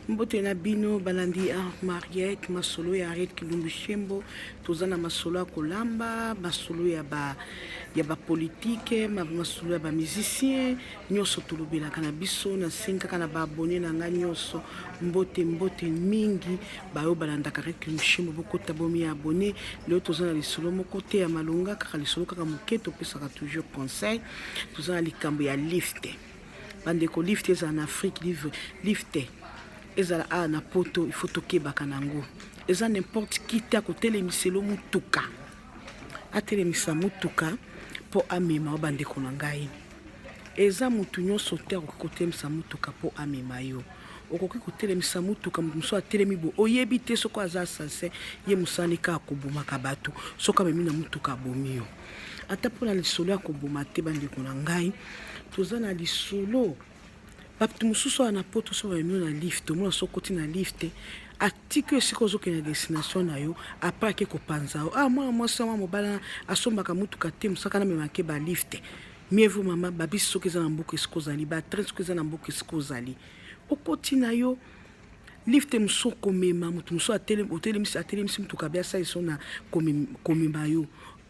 Mbote na bino balandi Mariette masolo ya Henriette Kilumbu Shembo tozana masolo ya kolamba masolo ya ba politique masolo ya ba musicien nyoso tolobelaka na biso na senga kana ba abonné na nga nyoso mbote mingi bayo balandaka Henriette Kilumbu Shembo bokota bomi abonné leo tozana lisolo moko te ya malonga kaka lisolo kaka moke topesaka toujours conseil tozana likambo ya lift bandeko lift eza en Afrique lift ezala a na poto il faut tokebaka nango eza n'importe qui te akotelemisa mutuka atelemisa mutuka po amema bandeko na ngai eza mutu nyonso te akotelemisa mutuka po amema yo okoki kotelemisa mutuka muso atelemi bo oyebi te soko aza sase ye musani ka akobomaka bato soko amemi na mutuka abomi yo ata mpona lisolo ya koboma te bandeko na ngai toza na lisolo baptu mususu ana poto so bamio na lift omona sokoti na lift atiki esika ozokende na destination na yo apres ake kopanza yo mwana mwasi mwa mobala asombaka mutuka te mosaka na memake ba lift mieux mama babisi soki eza na mboka esika ozali batrain soki eza na mboka esika ozali okoti na yo lift musu komema mutu musu atelemisi mutuka biasa eso na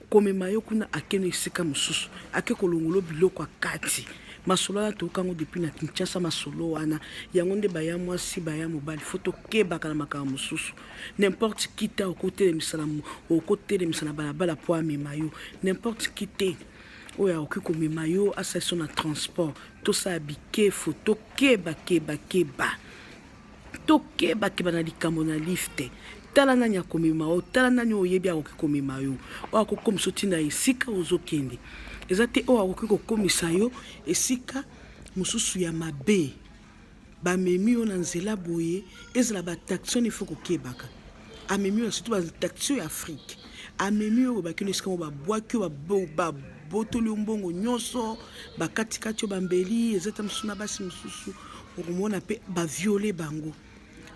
komema yo kuna akeno esika mususu ake kolongolo biloko akati masolo wana tokango depuis na Kinshasa masolo wana yango nde baya mwasi baya mobali foto kebaka na makambo mususu n'importe qui ta okotelemisa na balabala po amema yo n'importe qui te oya okikomema yo asaiso na transport tosala bikefu tokeba na likambo na lift tala nani akomema yo tala nani oyebi akoki komema yo oyo akokomisa otinda esika ozokende eza te oyo akoki kokomisa yo esika mosusu ya mabe bamemi yo na nzela boye ezala bataxi ifo kokebaka amemi yo surtout bataxi ya Afrique amemi yo bakende esika mo babwaki yo babotoli yo mbongo nyonso bakatikati yo bambeli eza ta mosusu na basi mosusu okomona mpe baviole bango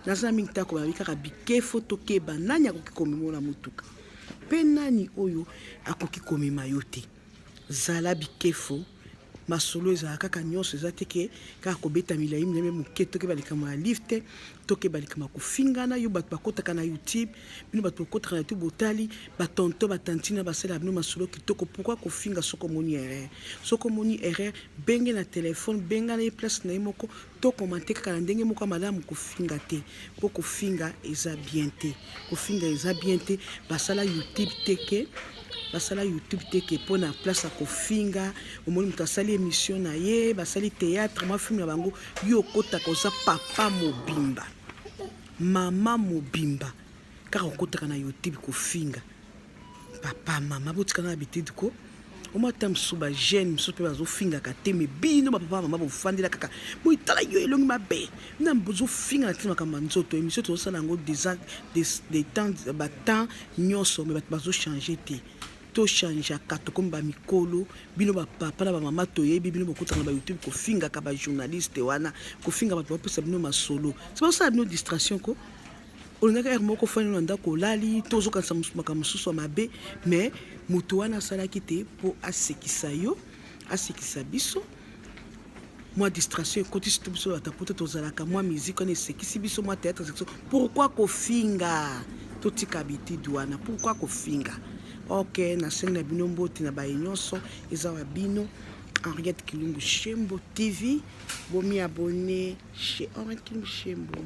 naza mingi tako babi kaka bikefo tokeba nani akoki komema na mutuka mpe nani oyo akoki komema yo te zala bikefo masolo ezala kaka nyonso eza teke kaka kobeta milai mineme moke tokeba likambo ya lift tokeba likambo ya kofingana yo bato bakotaka na YouTube bino bato bakotaka na YouTube botali batonto batantina basala bino masolo kitoko pourquoi kofinga soko moni erreur benge na telefone benga na place na moko to commenter kaka na ndenge moko malamu kofinga te po kofinga eza bien te basala YouTube teke basala YouTube teke po na place kofinga omoni mutu asali émission na ye basali théâtre ma film na bango yo kotaka oza papa mobimba mama mobimba kaka okotaka na YouTube kofinga papa mama botika na habitude ko omata msuba jeune msusu pe bazofingaka te me bino bapapa mama bofandela kaka moitala yo elongi mabe na bozofinga na tina makambo nzoto émission tozosala yango des temps nyonso me bato bazochanger te to changeaka tokomba mikolo bino bapapa na bamama toyebi bino bokutaka na ba YouTube kofingaka ba journaliste wana kofinga bato bapesa bino masolo c'est pas ça bino distraction ko olingaka ere moko fani na ndako olali tozokanisa makambo mosusu ya mabe mais moto wana asalaki te mpo asekisa yo asekisa biso mwa distraction ekoti surtout biso bata po te tozalaka mwa musique wana esekisi biso mwa théâtre section pourquoi kofinga totika habitude wana pourquoi kofinga ok na senga bino mbote na baye nyonso eza wa bino Henriette Kilumbu Shembo TV bomi abonné chez Henriette Kilumbu Shembo.